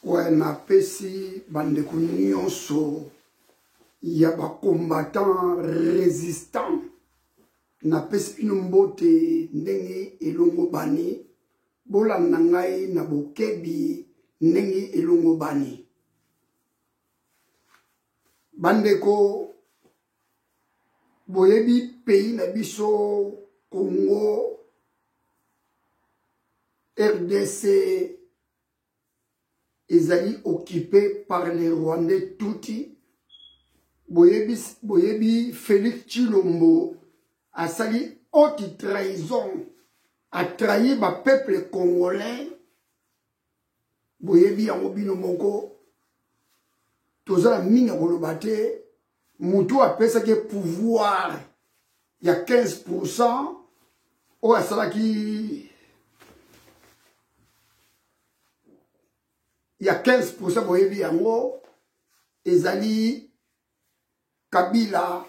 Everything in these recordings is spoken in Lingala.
Ouais, na pesi bandeko nyonso ya ba combattant résistant na pesi bino mbote ndenge elongo bani bolanda ngai na bokebi ndenge elongo bani bandeko boyebi pays na biso Congo RDC ezali occupé par les Rwandais touti. Boyebi Félix Tshilombo a sali haute trahison, a trahi ba peuple congolais. Boyebi yango bino moko tozala minga kolobate mutu apesaki pouvoir ya 15% o asalaki il y a 15% boyebi yango ezali Kabila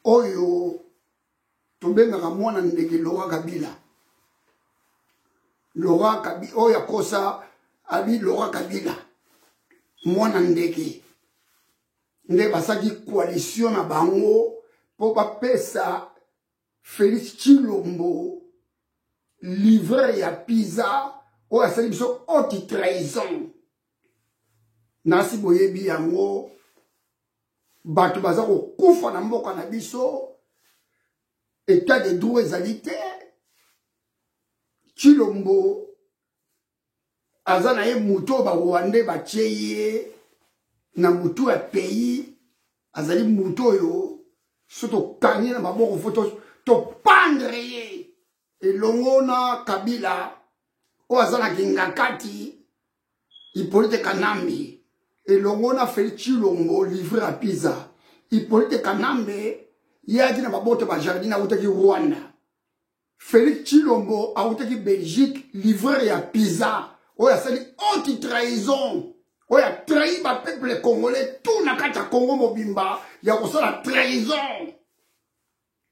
oyo tobengaka mwana ndeke Laurent Kabila oyo akosa abi Laurent Kabila mwana ndeke nde basaki coalition na bango po bapesa Félix Tshilombo livre ya pizza oyo asali biso haute trahison nasi boyebi yango bato baza kokufa na mboka na biso état de droit ezali te Tshilombo aza na ye mutu oyo barwandais batie ye na mutu ya pays azali mutu oyo so tokangi na maboko fo topandre ye elongo na Kabila oyo aza na kingakati Hippolyte Kanambe elongo na Félix Tshilombo livre à pizza Hippolyte Kanambe yaki na baboto ba jardin autaki Rwanda Félix Tshilombo autaki Belgique livre ya pizza oyo asali haute trahison oyo a trahi ba peuple congolais tout na kati ya Congo mobimba ya kosala trahison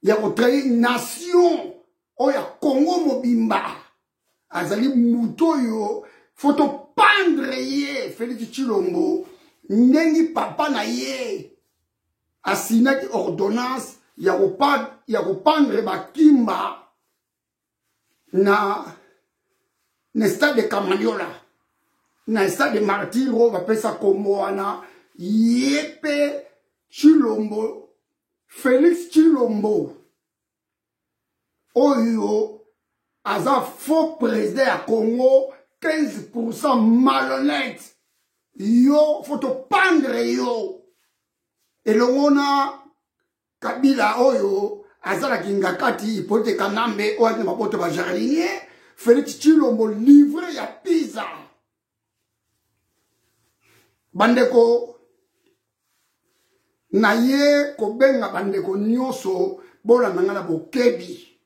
ya kotrahi nation oyo ya Congo mobimba azali mutu oyo foto pendre ye Félix Tshilombo ndengi papa na ye asinaki ordonnance ya kopandre bakimba na stade de Kamanyola na stade de Martiro bapesa kombo wana yepe Tshilombo Félix Tshilombo oyo aza faux président ya Congo 15% malhonnête yo faut te pendre yo elongo na Kabila oyo azala kingakati Hippolyte Kanambe oyo na maboto ba jardinier Félix Tshilombo livre ya pizza bandeko na ye kobenga bandeko nyonso bola nanga na bokebi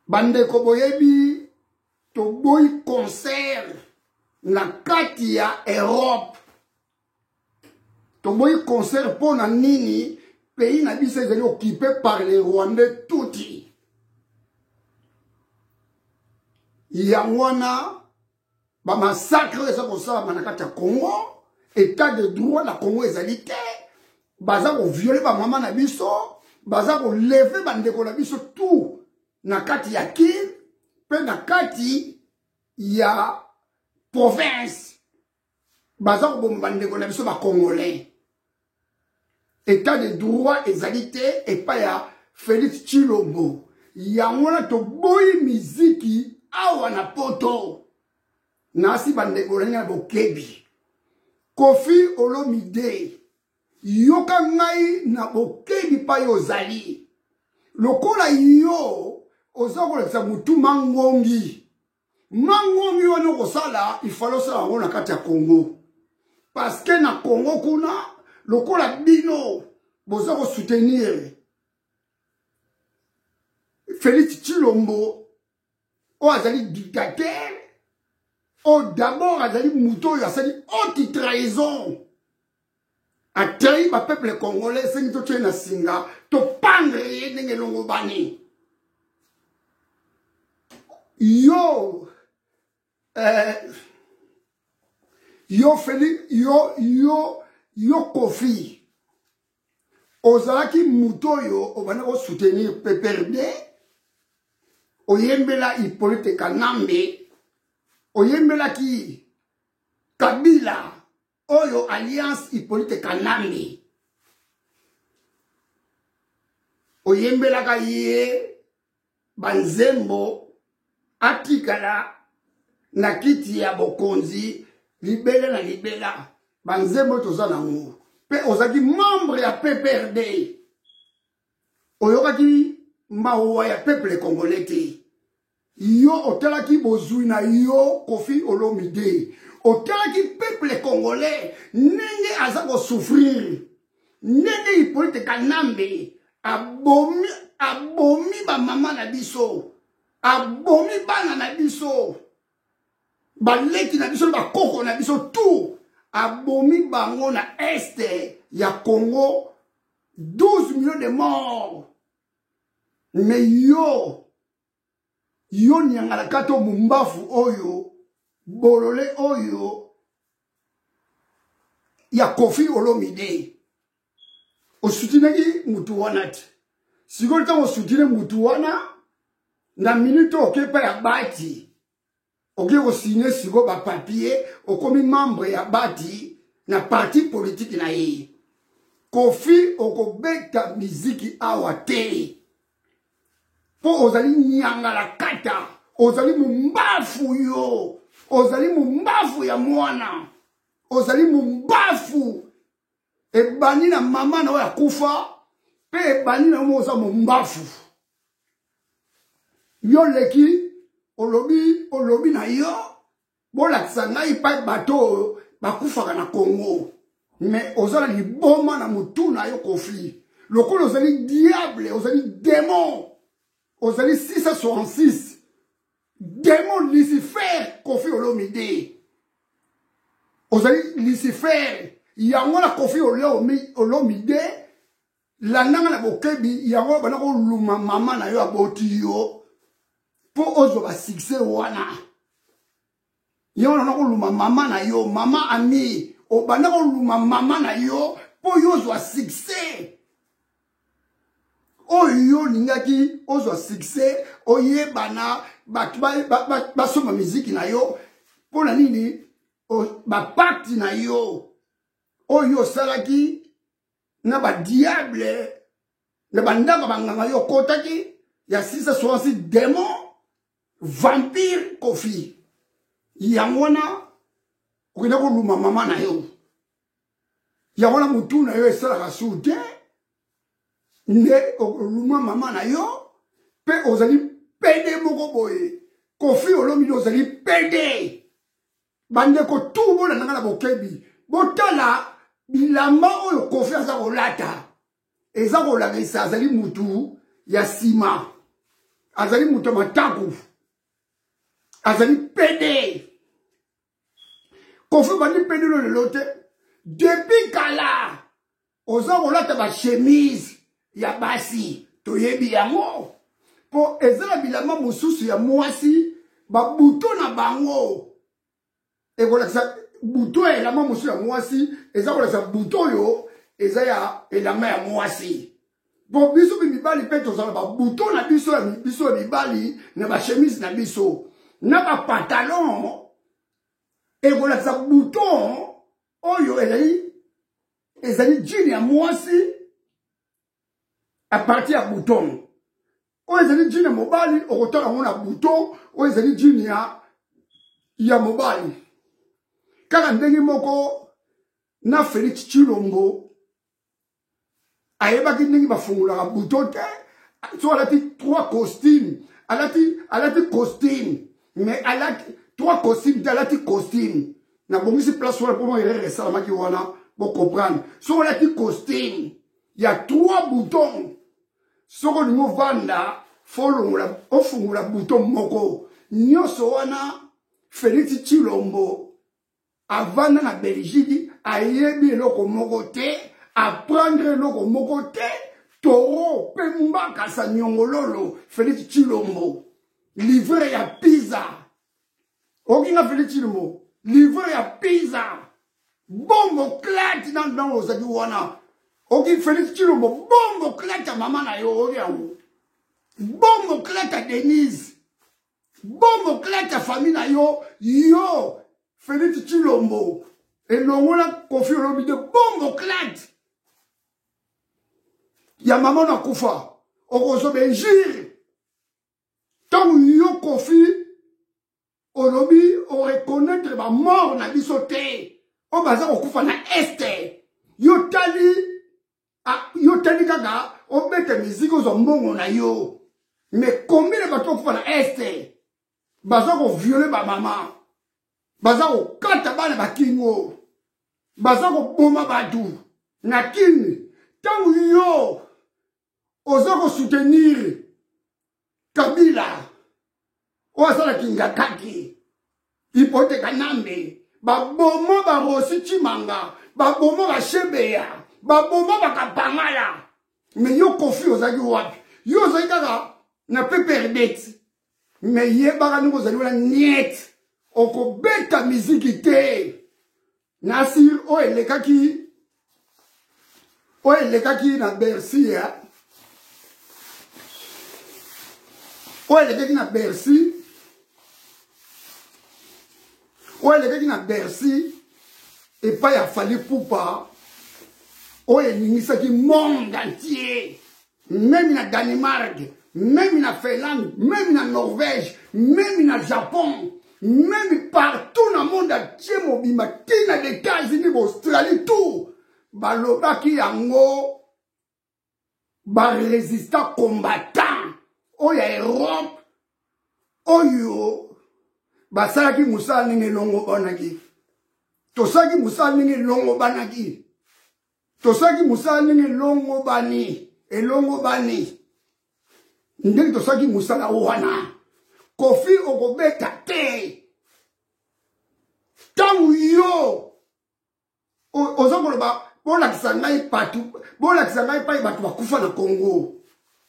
bandeko boyebi to boy concert na kati ya Europe to boy concert pona nini pays na biso ezali occupé par les Rwandais touti yangwana ba massacre eza kosala na kati ya Congo état de droit na Congo ezali te baza ko violer ba mama na biso baza ko lever bandeko na biso tout na kati ya Kin pe na kati ya province baza ko bomba ndeko na biso ba congolais état de droit ezali te epa ya Félix Tshilombo yango na to boyi miziki awa na poto nasi bandeko na bokebi Kofi Olomide yoka ngai na bokebi pa yo zali lokola yo ozakolekisa mutu mangongi wana kosala ifalo sala yango na kati ya Congo parce que na Congo kuna lokola bino boza ko soutenir Félix Tshilombo o azali dictateur o d'abord azali mutu oyo asali haute trahison a trahi ba peuple congolais sengi to tshena singa to pendre ye ndenge longo bani yo Yo Félix, yo Kofi. Ozalaki mutoyo, obana ko soutenir PPRD. Oyembela Hippolyte Kanambe. Oyembela ki Kabila. Oyo Alliance Hippolyte Kanambe. Oyembela ka ye Banzembo atikala na kiti ya bokonzi libela na libela Banzembo tozana ngo pe ozaki membre ya PPRD oyokaki mawa ya peuple congolais te yo otalaki bozui na yo Kofi Olomide otalaki peuple congolais ndenge aza ko souffrir ndenge Hippolyte Kanambe abomi ba mama na biso abomi bana na biso baleki na biso ba koko na biso tout abomi bango na este ya Congo 12 millions de morts mais yo nyangala kato mumbafu oyo bolole oyo ya Kofi Olomide osutinaki mutu wana te sikoyo ntango osutine mutu wana na minute okepa ya bati oke kosine siko bapapie okomi membre ya bati na parti politique na ye Kofi okobeta miziki awa te po ozali nyangala kata ozali mumbafu yo ozali mumbafu ya mwana ozali mumbafu ebani na mama na oya kufa pe ebani na moza mumbafu yo leki olobi na yo bolakisa ngai pa bato bakufaka na Congo mais ozala liboma na mutu na yo Kofi lokolo ozali diable ozali démon ozali 666 démon Lucifer Kofi Olomide ozali Lucifer yango na Kofi Olomide landanga na bokebi yango bana ko luma mama na yo aboti yo po ozo ba succès wana yango na ko luma mama na yo mama ami o bana ko luma mama na yo po yo zo succès oyo ningaki ozo succès oye bana ba soma musique na yo po na nini ba parti na yo oyo salaki na ba diable na bandaka banganga yo kotaki ya 666 démon vampire Kofi yangona okina ko luma mama na yo yangona mutu na yo esalaka soude ne luma mama na yo pe ozali pede moko boye Kofi Olomide ozali pede bandeko tubo na ngala bokebi botala bilamba oyo Kofi aza kolata eza kolakisa azali mutu ya sima azali mutu mataku azali pede Kofi bandi pede lo lelote depuis kala oza kolata ba chemise ya basi toyebi yango po ezala bilamba mosusu ya mwasi ba buto na bango ekolakisa buto elamba mosusu ya mwasi eza kolakisa buto yo eza ya elamba ya mwasi po biso mibali pe tozala ba buto na biso ya mibali na ba chemise na biso na ba pantalon ekolakisa buto oyo ezali jean ya mwasi a partir ya bouton oyo ezali jean ya mobali okotala ngo na bouton oyo ezali jean ya mobali kaka ndenge moko na Félix Tshilombo ayebaki ndenge bafungolaka bouton te so alati 3 costumes alati costume mais alati 3 costumes te alati costume na bongisi place wana mpo erreur esalamaki wana bocomprendre so alati costume ya 3 boutons soko ningo vanda ofungula bouton moko nyonso wana Félix Tshilombo avanda na Belgique ayebi eloko moko te apprendre eloko moko te toro pe mbaka sa nyongololo Félix Tshilombo livre ya pizza okinga Félix Tshilombo livreur ya pizza bombo klati dans ozaki wana oki Félix Tshilombo bombo klati ya mama na yo oki yango bombo klati ya Denise bombo klati ya famille na yo yo Félix Tshilombo elongola Kofi Olomide bombo klati ya mama na kufa okozobe njiri tant yo Kofi Olobi o reconnaître ba mort na biso te o baza kokufa na este yo tali kaka o bete musique ozo mbongo na yo mais combien de bato kokufa na este baza ko violer ba mama baza ko kata bana bakingo baza ko boma batu na kini tant yo ozo ko soutenir Kabila Oasala Kingakaki, Ipote Kanambe, Baboma Barosi Chimanga, Baboma Bashebeya, Baboma Bakapangala. Mais yo Kofi ozaki wapi. Yo ozaki kaka na pe perdete. Mais ye baka nuko ozaki wala niet. Oko beta miziki te. Nasir o elekaki na Bercy ya. O elekaki na Bercy. Ouais, les gars qui Bercy et pas y a fallu pour pas. Ouais, il monde entier, même dans Danemark, même en Finlande, même en Norvège, même en Japon, même partout dans le monde entier, mobima, qui dans les États-Unis, l'Australie, tout. Baloba qui yango, résistant combattant, oh y a Europe, oh yo. Basaki Moussa ninge longo banaki. Tosaki Moussa ninge longo banaki. Tosaki Moussa ninge longo bani. E longo bani. Ndenge tosaki Moussa la wana. Kofi okobeta te. Tangu yo. Ozokolo ba. Bola kisangai patu. Bola kisangai pa batu bakufa na Congo.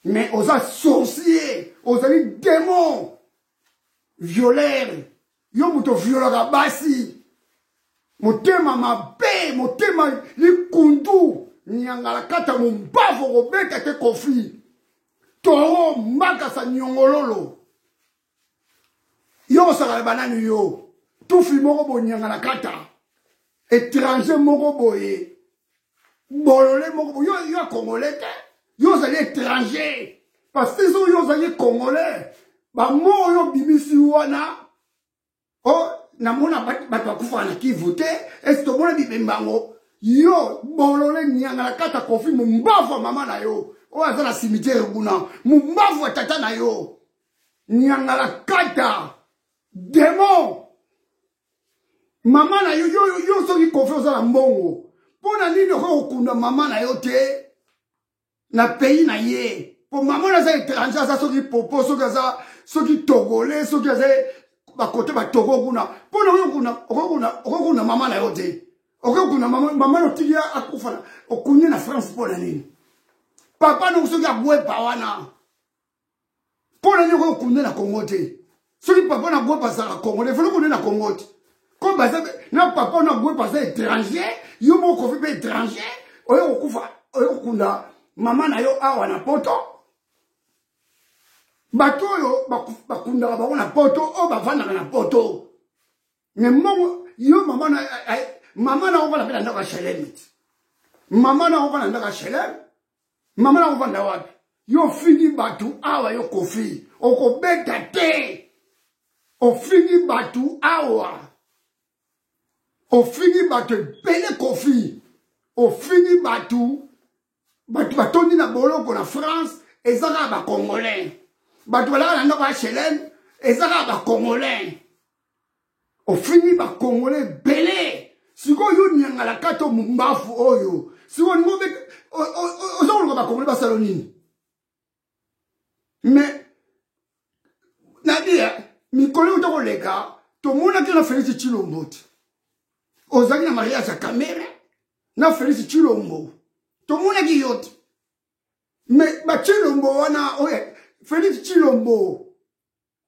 Mais oza sorcier. Ozali démon. Violeur. Yo muto violera basi. Motema mabe, motema likundu. Nyangala kata mumbavu robeka te Kofi. Toro mbaka sa nyongololo. Yo sakale banani yo. Tufi moko bo nyangala kata. Étranger moko boye. Bolole moko bo. Yo congolais te. Yo zali étranger. Parce que yo zali congolais. Ba mo yo bimisi wana. Oh, namona bato akufa na Kivu te. Est-ce que mona bibembango? Yo, bolole nyangala kata Kofi mumbavu mama na yo. O azala cimetière kuna. Mumbavu tata na yo. Nyangala kata. Démon. Mama na yo soki Kofi ozala mbongo. Pona nini okunda mama na yo te? Na pays na ye. Po mama na za étranger za soki popo soki togolais soki za bakote ba togo kuna. Pona okuna mama na yo te. Okuna mama no tilia akufana. Okunye na France pona nini? Papa no soki abwe pa wana. Pona nyoko okunye na Congo te. Soki papa na bwe pa sa Congo, il faut okunye na Congo te. Comme ça na papa na bwe pa sa étranger, yo mo Kofi pe étranger, oyo okufa, oyo okunda mama na yo awa na poto. Bato yo bakunda ba na poto o bavanda na poto. Mais yo mama na on va la pena ndaka Shelem. Mama na on va ndaka Shelem. Mama na on va ndawapi. Yo fini batu awa yo Kofi. Oko beta te. O fini batu awa. O fini batu pele Kofi. O fini batu batondi na boloko na France ezaka ba Congolais. Batu balaka na ndaka Shelem ezaka ba Congolais. O fini ba Congolais belé. Siko yo nyangala kato mumbafu oyo. Siko ngobe ozolo ba Congolais basalonini. Mais nadia mikolo utoko leka to mona ke na Félix Tshilombo. Ozaki na mariage ya Kamere na Félix Tshilombo. To mona ki yote. Mais ba Tshilombo wana oye Félix Tshilombo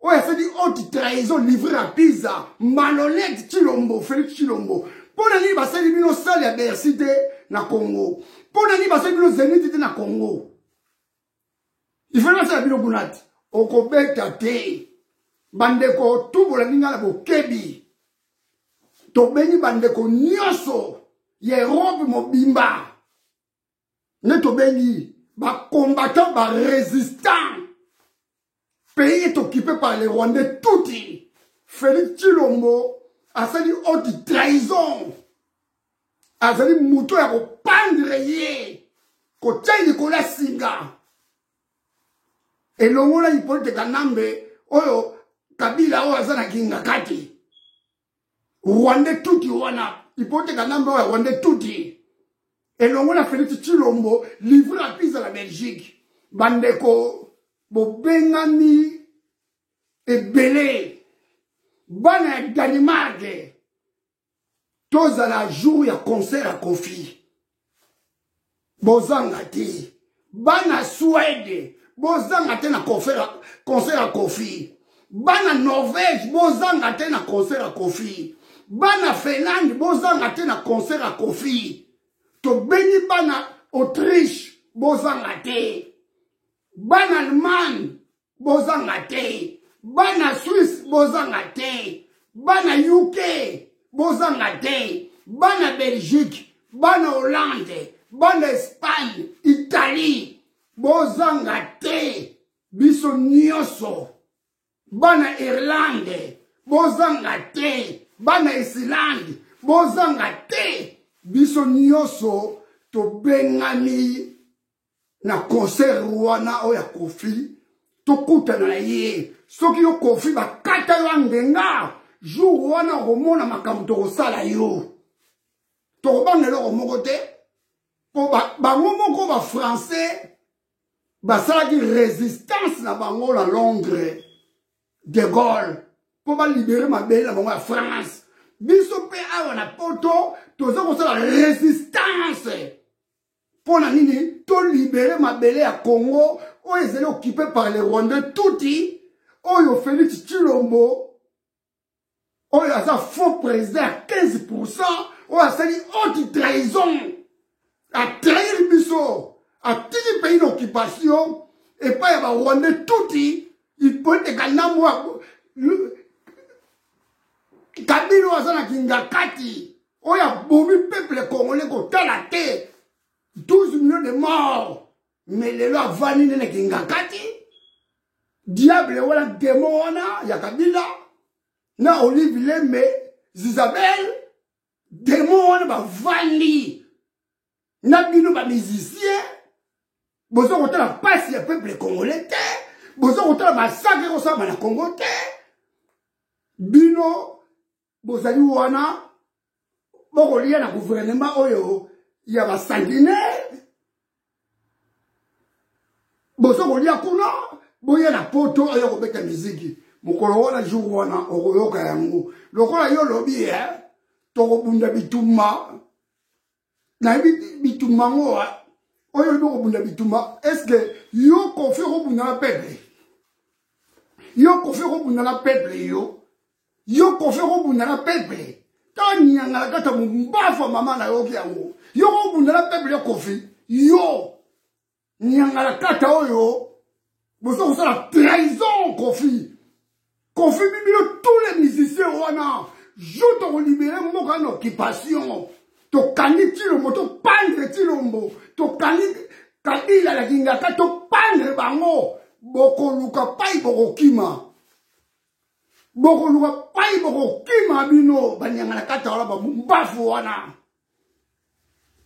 oyo asali haute trahison livré à Pisa malhonnête Chilombo Félix Chilombo pona nini basali bino sale ya Bercy te na Congo pona nini basali bino Zénith te na Congo il faut nasala bino bunati okobeta te bandeko tubola ninga na bokebi tobengi bandeko nyonso ya Europe mobimba ne tobengi ba combattant ba résistant pays est occupé par les Rwandais touti Félix Chilombo asali haute trahison azali muto ya kopandre ye kotia likolo ya singa elongo na Hippolyte Kanambe oyo Kabila oyo aza na kinga kati Rwandais tuti wana Hippolyte Kanambe oyo Rwandais tuti elongo na Félix Chilombo livré à Pisa la Belgique bandeko bobengami ebele bana ya Danemark tozala jour ya concert à Kofi bozanga te bana Suède bozanga te na concert à Kofi bana Norvège bozanga te na concert à Kofi bana Finlande bozanga te na concert à Kofi to beni bana Autriche bozanga te bana Allemagne bozanga te bana Suisse bozanga te bana UK bozanga te bana Belgique bana Hollande bana Espagne Italie bozanga te biso nyonso bana Irlande bozanga te bana Islande bozanga te biso nyonso tobengami na concert wana oya Kofi tokutana na ye soki yo Kofi bakata yo ngenga jour wana omona makambo tokosala yo tokobangela eloko moko te po bango moko ba français basalaki résistance na bango na Londres de Gaulle po balibere mabele na bango ya France biso mpe awa na poto toza kosala résistance pona nini to libéré mabele ya Congo oyo ezali occupé par les Rwandais touti oyo Félix Chilombo oyo aza faux président à 15% oyo asali haute trahison a trahir biso a tiki pays d'occupation et pas ya ba Rwandais touti il peut être kanamwa Kabila aza na kinga kati oyo abomi peuple congolais kotala te 12 millions de morts mais les lois vanine na kinga kati diable wala démon wana ya Kabila na Olive Lembe Isabelle démon wana ba vani na bino ba musicien bozo kotala pasi ya peuple congolais te bozo kotala massacre kosama na Congo te bino bozali wana bokolia na gouvernement oyo ya ba sanguinaire bozo kolia kuna boya na poto oyo kobeta miziki mokolo wana jour wana okoyoka yango lokola yo lobi tokobunda bituma na bituma ngo oyo ndokobunda bituma est-ce que yo Kofi kobunda na peuple yo Kofi kobunda na peuple yo Kofi kobunda na peuple ta nyanga kata mumbafa mama na yo yango yo kobunda na peuple yo Kofi yo nyanga kata oyo bozo kosala trahison Kofi bibilo tous les musiciens wana joue to libérer moko na occupation to kani Chilombo to pendre Chilombo to kani Kabila la kingaka to pendre bango bokoluka pai bokokima bino banyanga na kata wala bambafu wana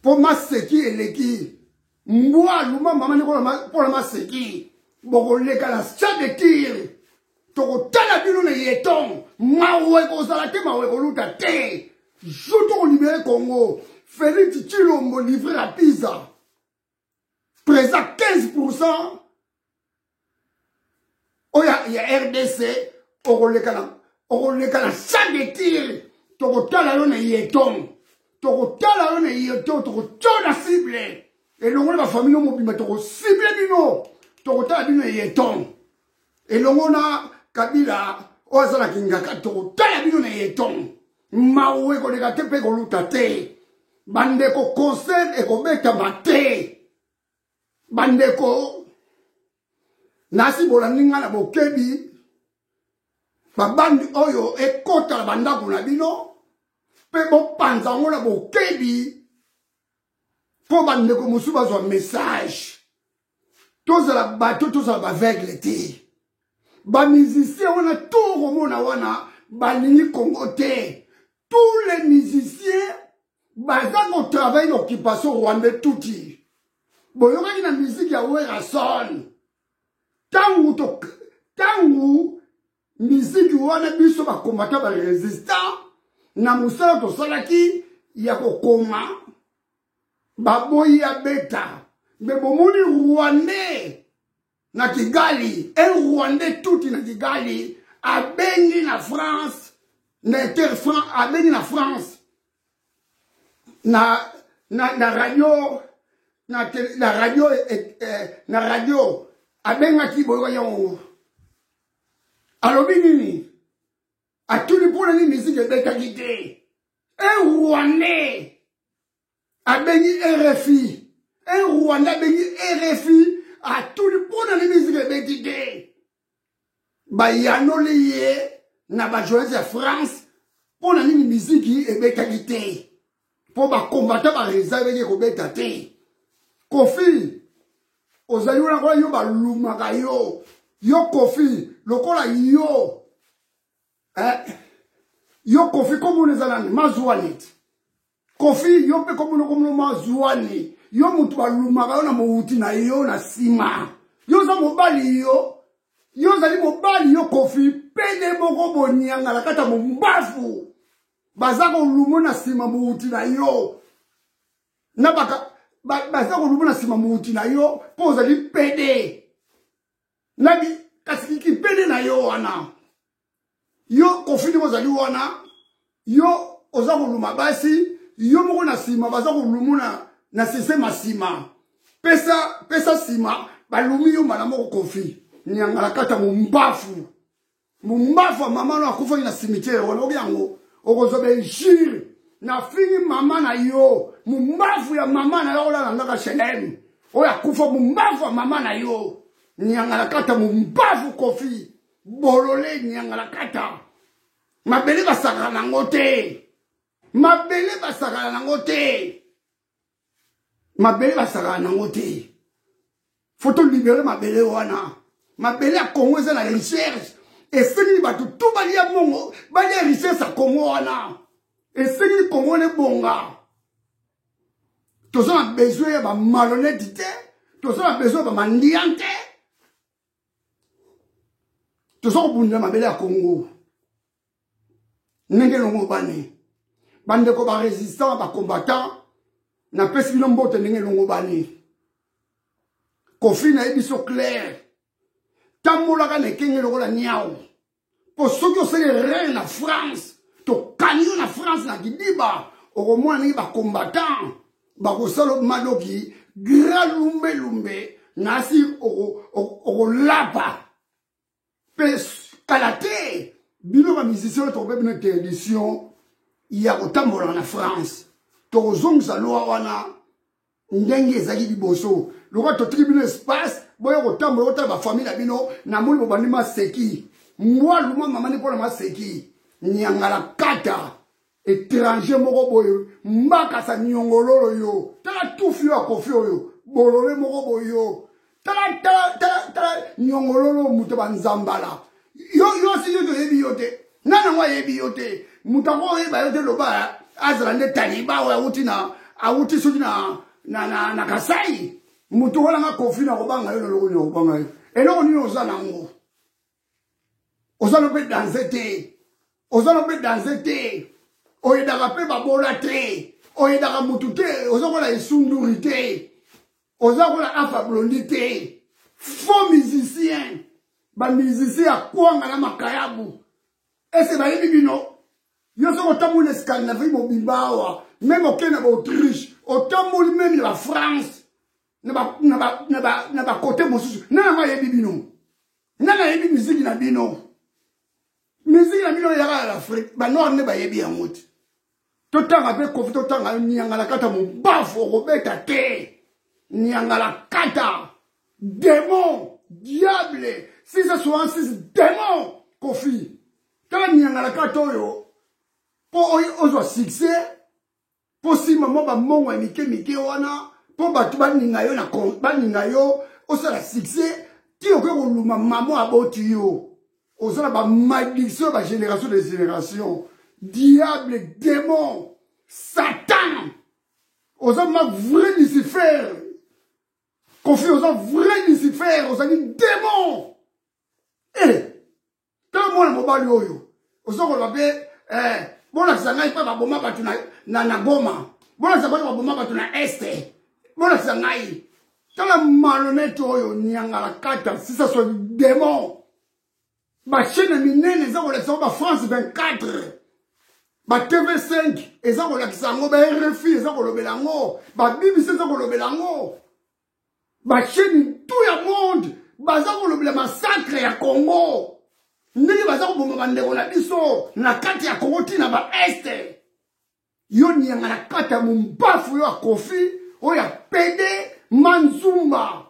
po maseki eleki mbwa luma mama ne kola maseki bokoleka na chat de tir tokotala bino na yeton mawe kozala te mawe koluta te joto ko libérer Congo Félix Chilombo livré à Pisa présent 15% oya ya RDC okoleka na chat de tir tokotala yo na yeton tokotala cible elongo na famille mobimba tokocible bino tokotala bino yeton elongo na Kabila ozala kingaka to tala bino na yeton mawe ko leka te pe ko luta te bandeko concert e ko beta mate bandeko nasi bola ninga na bokebi babandi oyo e kota la bandako na bino pe bo panza ngola bokebi po bandeko musuba zo message tozala bato tozala baveugle te ba musiciens wana tout romona wana balingi Congo te tous les musiciens baza ko travailler l'occupation rwandais touti boyoka na musique ya Werason tangu musique wana biso ba combattant ba résistant na musala to salaki ya kokoma baboyi ya beta me bomoni rwandais na Kigali, un Rwandais tout na Kigali, a béni na France, a béni na France, na radio, na radio, a béni ki boyo yon. Alobi nini, a tout le monde ni musique de qualité. Un Rwandais a béni RFI, un Rwandais a béni RFI. A tout le monde dans les musiques de Bédidé. Ba yano liye na ba joyeuse France pour la musique et be qualité. Pour ba combattre ba réserve ko beta te. Kofi ozayo na ko yo ba lumaka yo. Yo Kofi lokola yo. Yo Kofi comme les alani mazwanit. Kofi yo pe comme no mazwani. Yo mutu balumaka yo na mouti na yo na sima. Yo za mobali yo. Yo zali mobali yo Kofi. Pede moko bonyanga la kata mbafu. Bazako lumo na sima mouti na yo. Na baka. Bazako lumo na sima mouti na yo. Po zali pede. Nabi kasikiki pede na yo wana. Yo Kofi ni zali wana. Yo ozako luma basi. Yo moko na sima. Bazako lumo na sese masima pesa sima balumi yo mala moko Kofi nyangala kata mumbafu mama no akufa na cimetière wana oyango okozobe jure na fini mama na yo mumbafu ya mama na yo la ngaka shelem oya kufa mumbafu mama na yo nyangala kata mumbafu Kofi bolole nyangala kata mabele basaka na ngote mabele basaka na ngote faut libérer mabele wana mabele a Congo za la recherche et seni batu tout bali ya mongo bali ya recherche a Congo wana et seni Congo ne bonga tous on a besoin ba malhonnêteté tous on a besoin ba mandiante tous on bunda mabele a Congo nenge longo bani bande ko ba résistant ba combattant na pesi bino mbote ndenge longo bani Kofi na ebiso clair tamolaka na kenge lokola niao po soki osali reine na France to kanyo na France na kidiba okomona ni ba combattant ba kosalo madoki grand lumbe nasi okolapa pe kalate bino ba musicien to be bino télévision ya kotambola na France to zongza loa wana ndenge ezaki liboso loko to tribune espace boyo kotambola kota ba famille na bino na moli bobandi maseki moi luma mama ni pona maseki nyangala kata étranger moko boyo mbaka sa nyongololo yo tala tufi ya Kofi oyo bolole moko boyo tala nyongololo muto banzambala yo si yo to yebi yote nana wa yebi yote mutako yeba yote loba azrande taliba wa auti suki na Kasai muto wala nga Kofi na kobanga yo loko ni kobanga yo eloko ni ozana ngo ozana pe danser te oyedaka pe babola te oyedaka mutu te ozakola esunduri te ozakola afa blondi te faux musicien ba musicien akwanga na makayabu ese ba yebi bino yo soko tambola Scandinavie mobimbawa même au Kenya Autriche otambola même la France na ba côté mosusu nana yebi bino nana yebi musique na bino musique na bino ya l'Afrique ba noir ne ba yebi ya moti totanga pe kofi totanga nyangala kata mo bafo robeta te nyangala kata démon diable 666 démon kofi tala nyangala kata oyo po ozo succès po si maman ba mongo mike wana po batu baninga yo na baninga yo osala succès ti okoko luma maman aboti yo osala ba malédiction ba génération de génération diable démon Satan osala ma vrai Lucifer confie osala vrai Lucifer osala démon tant moi na mobali oyo osoko la be bona sanga ipa ba boma batu na Goma bona sanga ba boma batu na Este bona sanga i tala malhonnête oyo nyangala kata si ça soit démon ba chaîne minene za kola ba France 24 ba TV5 eza kola kisango ba RFI eza kolobela ngo ba BBC eza kolobela ngo ba chaîne tout le monde baza kolobela massacre ya Congo ndenge baza koboma bandeko na biso na kati ya Congo tina ba Este yo nyangala kata mumbafu yo akofi oyo ya pede Manzumba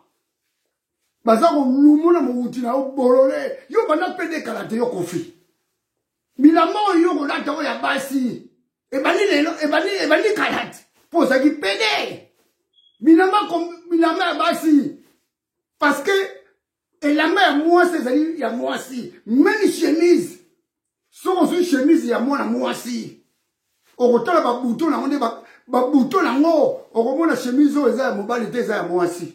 bazako lumuna mouti na bolole yo bana pede kalate yo kofi bilamo yo kolata oya basi ebani lelo ebani kalate poza ki pede bilama ya basi parce que elamba ya mwasi ezali ya mwasi même chemise soko so chemise ya mwana mwasi okotala ba bouton na onde ba bouton nango okomona chemise oyo eza ya mobali te eza ya mwasi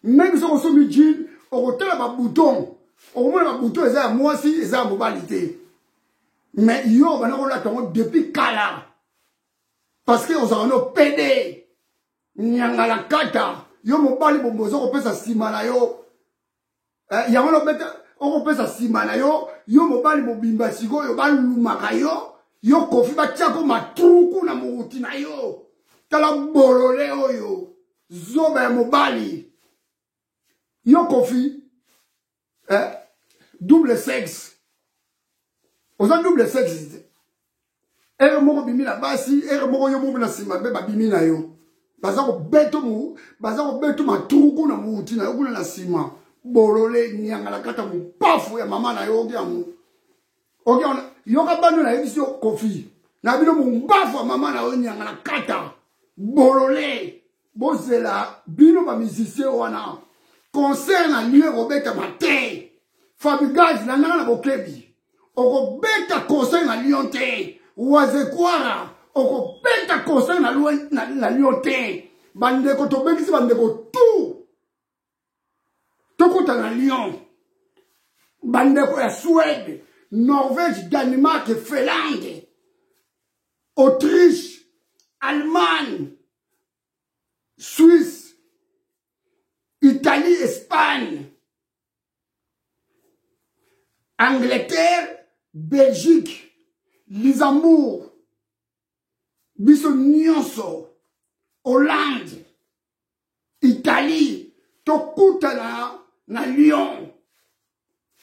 même soko so mi jean okotala ba bouton okomona ba bouton eza ya mwasi eza ya mobali te mais yo bana kolata ngo depuis kala parce que ozala no pede nyangala kata yo mobali bombozo kopesa sima na yo yango no beta okopesa sima na yo yo mobali mobimba sikoyo balumaka yo kofi batiako matruku na mouti na yo tala bolole oyo zoba ya mobali yo kofi double sexe oza double sexe ere moko bimi na basi ere moko yo mobi na sima be babimi na yo baza ko beto matruku na mouti na yo kuna na sima bolole nyangala kata mupafu ya mama na yo ogiamu yoka bando na ebiso kofi na bino mumbafu ya mama na yo nyangala kata bolole bozela bino ba musicien wana concert na lieu robeta mate Fabigaz na nana bokebi okobeta concert na Lyon te wazekwara okobeta concert na Lyon te bandeko tobekisi bandeko tout tokota na Lyon bandeko ya Suède Norvège Danemark Finlande Autriche Allemagne Suisse Italie Espagne Angleterre Belgique Luxembourg biso nyonso Hollande Italie tokuta na Lyon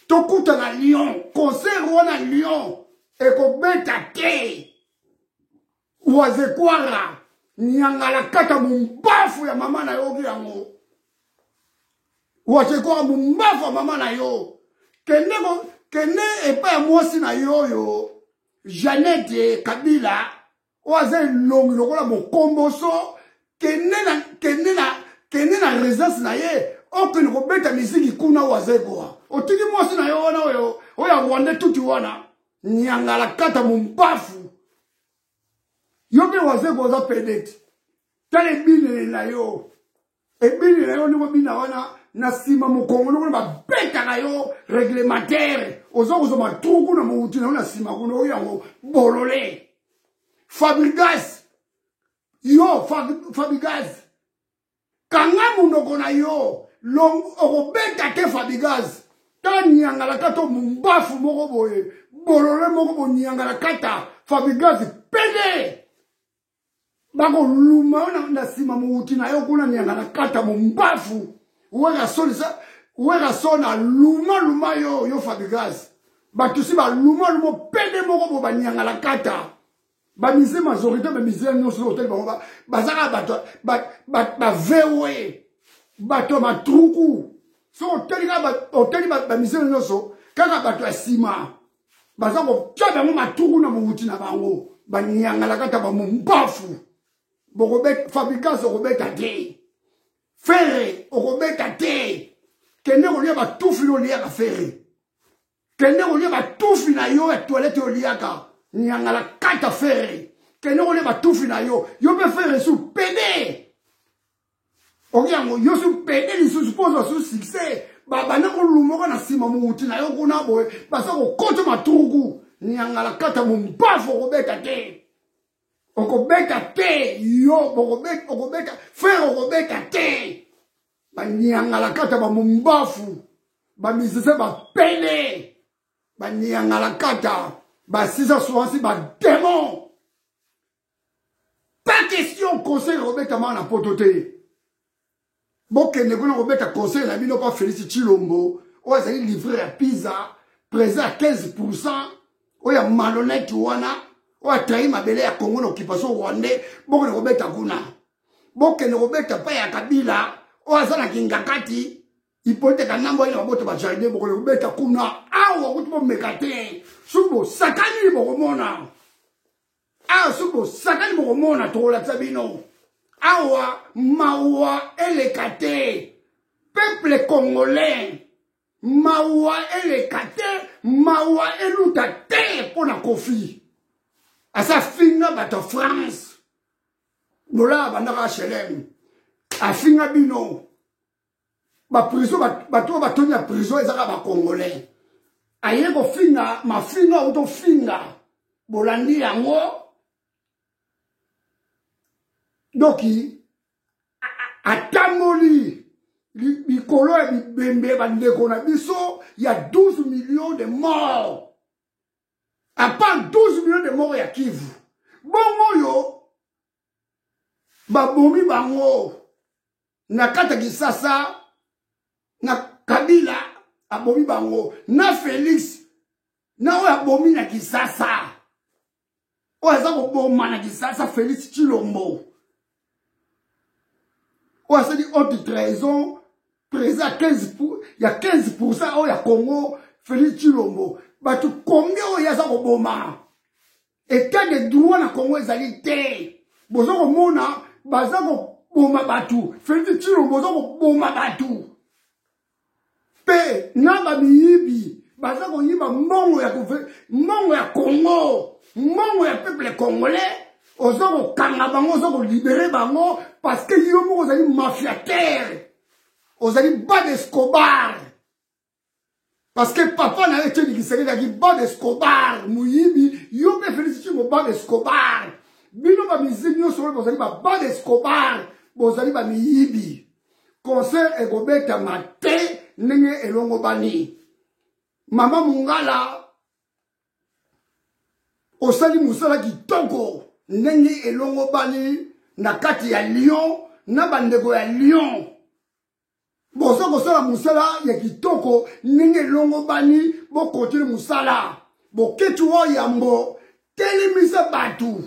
tokuta na Lyon concert wana Lyon ekobeta te wazekwara nyangala kata mumbafu ya mama na yo yango wazekwara mumbafu ya mama na yo kende epa ya mwasi na yo Jeannette Kabila oaze longi lokola mokomboso kende na résidence na ye okene kobeta miziki kuna wazekwa otiki mwasi na yo wana oya Rwanda tuti wana nyangala kata mumbafu yo pe wazekwa oza pedeti tala ebinele na yo niko bina wana na sima mokongo noko babeta na yo réglementaire oza kozoma tuku na mouti na yo na sima kuna oyo yango bolole Fabregas kanga munoko na yo okobeta te Fabregas ta nyangala kata mumbafu moko boye bolole moko bo nyangala kata Fabregas pede bako luma na sima mouti na yo kuna nyangala kata mumbafu wega sona luma yo Fabregas batusi ba luma lumo pede moko bo banyanga la kata ba mise majorité ba mise no sur hôtel ba bazaka ba vewe bato matruku so hôtel ba mise no so kaka bato asima bazako tshaba mo matruku na muti na bango banyanga la kata ba mumbafu bokobet fabricants okobeta te ferre okobeta te kende kolia batufi no liaka ferre kende kolia batufi na yo ya toilette oliaka nyanga la kata ferre kende kolia batufi na yo be ferre su pede okiango yo su pede li su suppose su succès bana ko lumoko na sima muti na yo kuna boy basa ko koto matruku nyanga la kata mumbafu okobeta te okobeta te yo okobeta frère okobeta te banyanga la kata ba mumbafu ba misese ba pele banyanga la kata ba sisa soansi ba démon pas question conseil okobeta mana potote bokende kuna okobeta conseil na bino pa Félix Tshilombo ozali livreur ya pizza présent à 15% oya malhonnête wana oya trahi mabele ya Congo na occupation rwandais bokende kobeta kuna bokende kobeta pa ya Kabila oya zana kingakati ipoteka nambo ina baboto ba jardin bokende kobeta kuna awa kuti bomeka te subo sakani bokomona awa subo sakani bokomona tokolakisa bino awa mawa eleka te peuple congolais mawa eleka te mawa eluta te mpona kofi asa finga bato France bola bandaka HLM afinga bino ba prison bato batoni ya prison ezaka ba congolais aye ko finga mafinga auto finga bolandi yango doki atamoli bikolo ya bibembe bandeko na biso ya 12 millions de morts. À part 12 millions de morts ya Kivu. Bongo yo, babomi bango, na kata Kisasa, na Kabila, abomi bango, na Félix, na oya abomi na Kisasa. Oya zako boma na Kisasa, Félix Tshilombo. Oya se di haute trahison, présent à 15%, il y a 15% oya Congo, Félix Tshilombo. Batu combien oya zako boma? État de droit na Congo ezali te. Bozoko mona, bazako boma batu. Félix Tshilombo bozoko boma batu. Pe, naba miyibi, bazako yiba mongo ya Congo, mongo ya peuple congolais. Ozoko kanga bango, ozoko libérer bango, parce que yomo ozali mafiateur. Ozali Bad Escobar. Parce que papa n'a été dit qu'il serait dit Bad Escobar. Mouyibi, yo me félicite mon Bad Escobar. Bino ba mizinyo sur le bozali ba Bad Escobar. Bozali ba miyibi. Conseil egobeta mate nenge elongo bani. Mama Mungala. Osali musala kitoko. Nenge elongo bani. Nakati ya Lyon. Nabandego ya Lyon. Boso kosala musala ya kitoko ninge longo bani bo continue musala bo ketu o yambo telemisa batu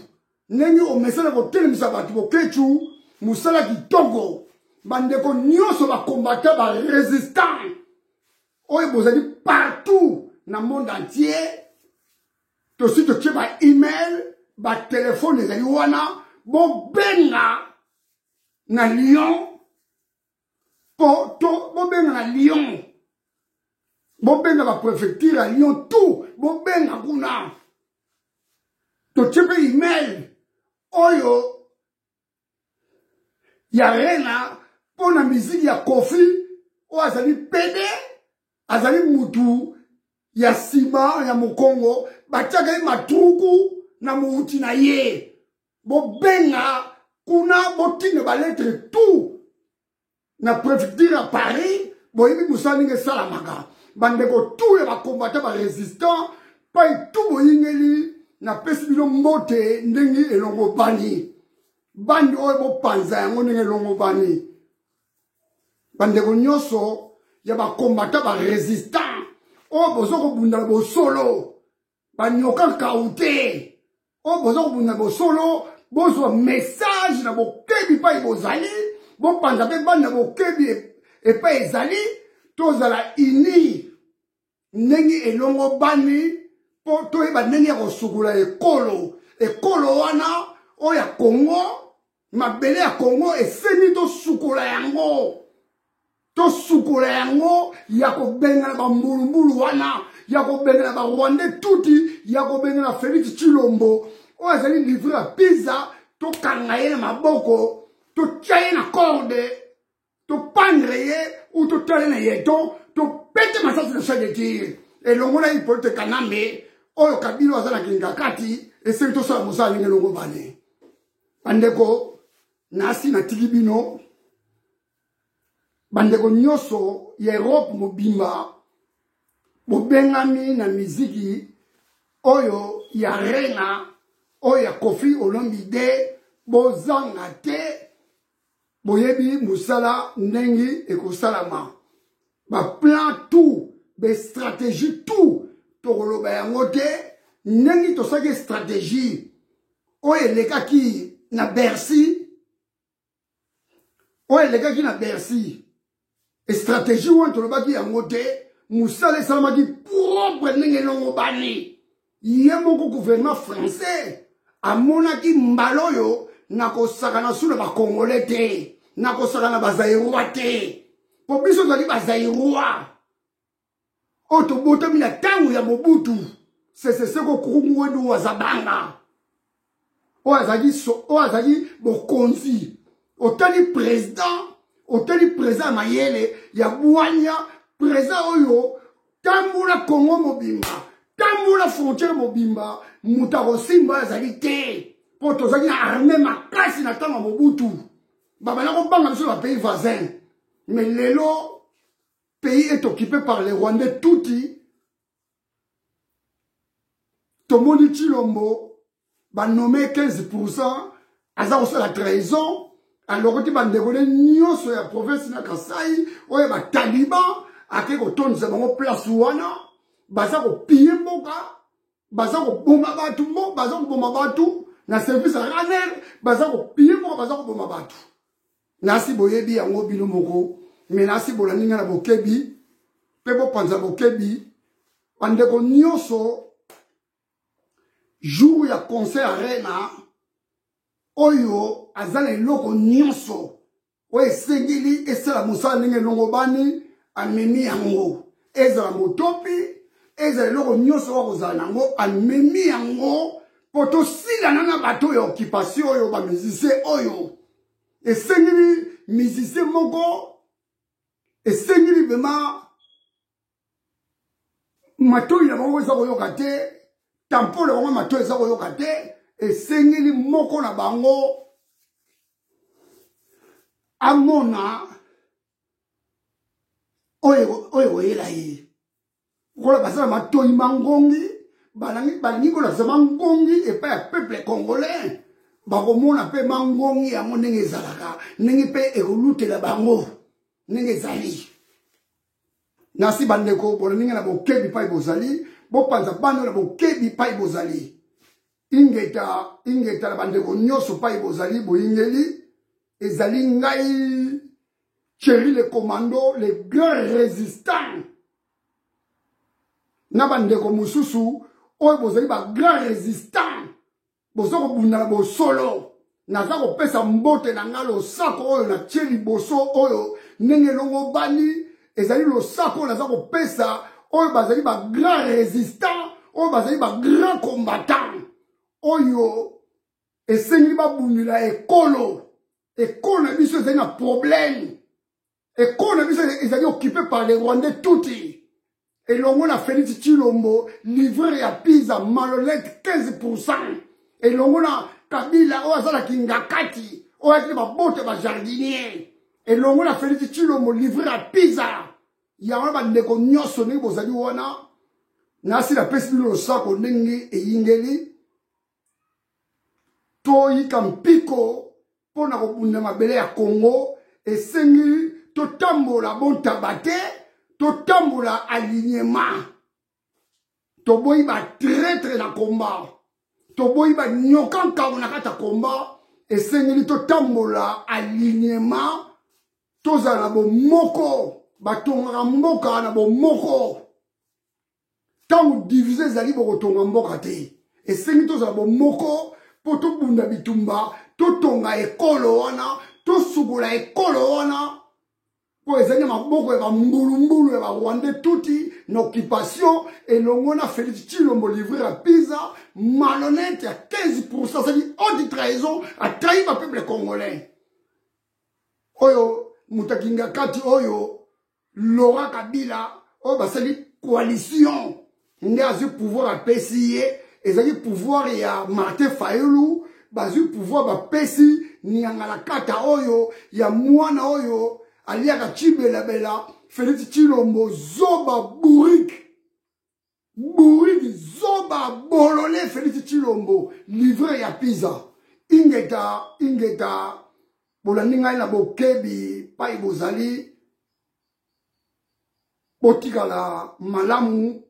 ninge o mesala ko telemisa batu bo ketu musala kitoko bandeko nyoso ba combattant ba résistant oyo bozali partout na monde entier to sito tche ba email ba téléphone ezali wana bo benga na Lyon bobenga na Lyon, bobenga la préfecture à Lyon, tout, bobenga kuna. To chepe email, oyo, ya rena, pona musique ya Kofi, o azali pede, azali mutu, ya Sima, ya Mokongo, bachaka matruku, na muuti na ye. Bobenga, kuna, botine ba lettre tout. Na préfecture à Paris, boyebi musaninge salamaka. Bandeko tout ba combattant ba résistant, pa tout boyingeli na pesibilo mbote ndengi elongo bani. Bandi oyo bo panza yango ndenge elongo bani. Bandeko nyoso ya ba combattant ba résistant, o bozo ko bunda bo solo ba nyoka kaute o bozo ko bunda bo solo bozo message na bo kebi pa ibozali bo panza pe banda bo kebi e pa ezali tozala ini nengi elongo bani po to eba nengi ko sukula ekolo wana o ya Congo mabele ya Congo eseni to sukula yango ya ko benga ba mbulu wana ya ko benga ba Rwanda tuti ya ko benga Félix Tshilombo o azali livre ya pizza to kanga ye na maboko to tia na corde to pendre ye ou to tele na yeto to pete masasi na chade tire elongo na ipote kanambe oyo Kabila azala kinga kati eseni to sala musala ninge longo bane bandeko nasi na tikibino bandeko nyoso ya Europe mobimba bobengami na miziki oyo ya Rena oyo ya Koffi Olomide bozanga te boyebi musala ndenge ekosalama ba plan tout be stratégie tout tokoloba yango te ndenge tosaki stratégie oyo elekaki na Bercy et stratégie ou antolobaki yango te musala esalamaki propre ndenge longo bani ye moko gouvernement français amonaki mbala oyo nakosakana suna bakongole te nakosakana bazairwa te po biso tozali bazairwa oyo tobotami na ntango ya Mobutu seseseko kurungu wedu wazabanga oyo azali bokonzi otali président mayele ya bwanya président oyo tambula Congo mobimba tambula frontière mobimba mutako simba azali te po tozali na armée makasi na ntango Mobutu babala kobanga biso ba pays voisins mais lelo pays est occupé par les Rwandais tuti tomoni Tshilombo ba nommé 15% aza kosala trahison alors que bandeko nyonso ya province na Kasai oyo ba taliban ake kotondisa bango place wana baza kopie mboka baza koboma batu na service ya radar baza kopie mboka baza koboma batu nasi boyebi yango bino moko me nasi bolaninga na bokebi pe bopanza bokebi bandeko nyonso jour ya concert arena oyo azala eloko nyonso oyo esengeli esala mosala ndenge elongo bani amemi yango ezala motopi ezala eloko nyonso wakozala nango amemi yango po tosilana na bato ya occupation oyo bamisicien oyo esengeli misicien moko esengeli bema matoi na bango eza koyoka te tampo na bango matoi eza koyoka te esengeli moko na bango amona oyo oyela ye kola basala matoi mangongi balingi kolakisa mangongi epai ya peuple congolais bakomona mpe mangongi yango ndenge ezalaka ndenge mpe ekolutela bango ndenge ezali nasi bandeko bolaninga na bokebi pai bozali bopanza bando na bokebi pai bozali ingeta na bandeko nyonso pai bozali boyingeli ezali ngai Thierry le commando le grand résistant na bandeko mususu oyo bozali ba grand résistant bozo kobunda na bosolo naza kopesa mbote na nga losako oyo na tie liboso oyo ndenge longo bani ezali losako naza kopesa oyo bazali ba grand résistant oyo bazali ba grand combattant oyo esengeli babundila ekolo na biso ezali na problème ekolo na biso ezali occupé par les Rwandais tuti elongo na Félix Tshilombo livreur ya pizza malolette 15% elongo na Kabila oyo azalaki ngakati oyo akili babote bajardinier elongo na Félix Tshilombo livreur ya pizza yango bandeko nyonso ndenge bozali wana nasi napesi bino losako ndenge eyingeli toyika mpiko mpona kobunda mabele ya Congo esengi totambola bontaba te totambola alignement toboyi ba traître na combat toboyi ba nyoka nkawu na kata combat esengeli totambola alignement tozala na bomoko batongaka mboka na bomoko ntango divise ezali bokotonga mboka te esengi tozala bomoko mpo tobunda bitumba totonga ekolo wana tosukola ekolo wana mpo ezali na maboko ya bambulumbulu ya barwande tuti na occupation elongo na Félix Tshilombo livrer à Pisa malhonnête ya 15% c'est-à-dire haute trahison atrahi bapeuple congolais oyo mutakinga kati oyo Laurent Kabila oyo basali coalition nde azwi pouvoir apesi ye ezali pouvoir ya Martin Fayulu bazwi pouvoir bapesi Niangala kata oyo ya mwana oyo aliaka Tshibelabela Félix Tshilombo zoba bourrique zoba bolole Félix Tshilombo livré ya Pisa ingeta bolandingai na bokebi pai bozali botikala malamu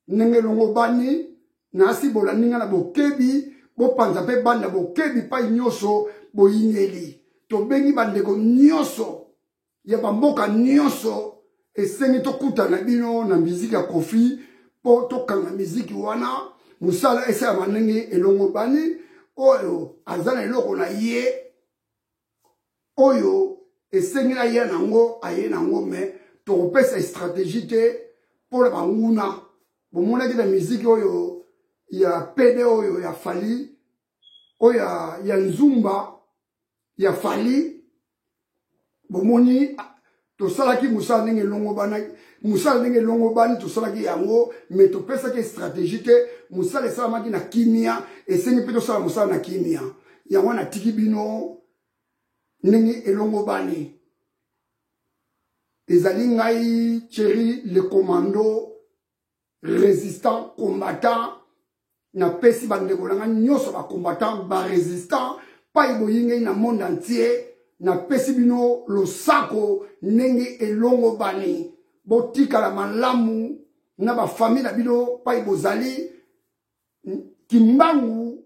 ndenge longo bani nasi bolandinga na bokebi bopanza pe banda bokebi pai nyonso boyingeli tobengi bandeko nyonso ya bamboka nyonso esengi tokutana bino na miziki ya Kofi po tokanga miziki wana musala esala ndenge elongo bani oyo azana eloko na ye oyo esengi na ye nango aye nango me tokopesa stratégie te pour la banguna bomonaki na miziki oyo ya pede oyo ya Fali oyo ya Nzumba ya Fali bomoni tosalaki musala ndenge longo bani tosalaki yango me topesaki stratégie te musala esalamaki na kimia esengi mpe tosala musala na kimia yango natiki bino ndenge elongo bani ezali ngai Thierry le commando résistant combattant na pesi bandeko nanga nyonso ba combattant ba résistant pa iboyingai na monde entier na pesi bino losako ndenge elongo bani botikala malamu na ba famille na bino pa ibozali kimbangu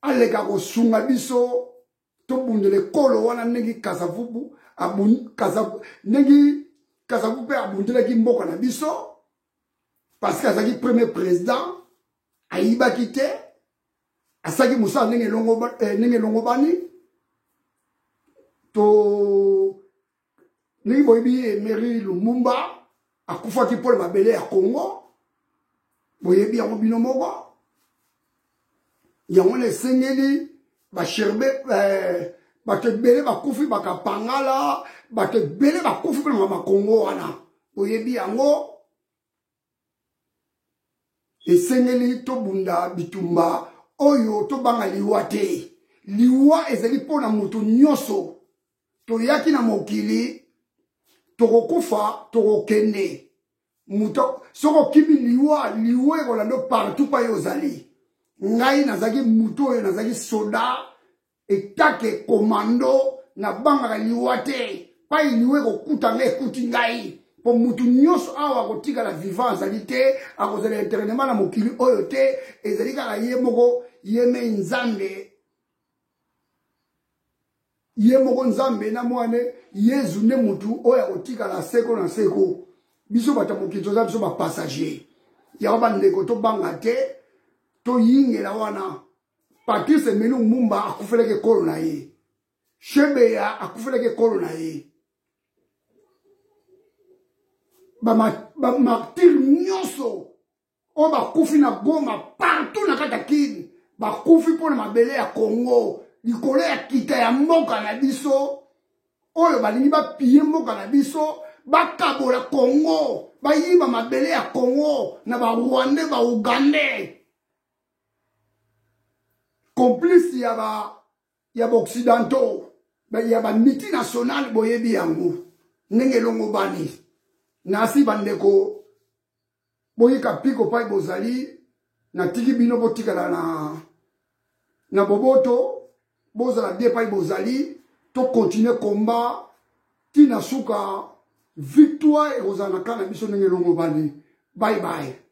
aleka kosunga biso tobundele kolo wana ndenge Kasavubu ndenge Kasavubu pe abundelaki mboka na biso parce que azaki premier président ayibaki te asaki musala ndenge longo bani to ndenge boyebi Emery Lumumba akufaki mpona mabele ya Congo boyebi yango bino moko yango na esengeli basherbe bato ebele bakufi bakapangala bato ebele bakufi mpona makongo wana boyebi yango esengeli tobunda bitumba oyo tobanga liwa te liwa ezali mpona moto nyonso toyaki na mokili tokokufa tokokende moto soko kimi liwa ekolanda partout pa yo ozali ngai nazaki moto oyo nazaki soda etake komando na bangaka liwa te pai liwa ekokuta ngai ekuti ngai po mutu nyonso awa akotikala vivant azali te akozala eternellement na mokili oyo te ezali kaka ye moko yeme nzambe ye moko nzambe na mwane yezu nde mutu oyo akotikala seko na seko biso bato mokili toza biso bapassager yango bandeko tobanga te toyingela wana Patrice Emery Lumumba akufelaki ekolo na ye Shebeya akufelaki ekolo na ye bamartire nyonso oyo bakufi na Goma partout na kati ya Kini bakufi mpona mabele ya Congo likolo ya kita ya mboka na biso oyo balingi bapie mboka na biso bakabola Congo bayiba mabele ya Congo na barwande baugande complice ya baoccidentaux ya bamultinationale boyebi yango ndenge elongo bani nasi bandeko boyika piko pai bozali natiki bino botikala na boboto bozala bien pai bozali to continuer combat tina suka victoire ekozala na kana biso ndenge elongo bani bye bye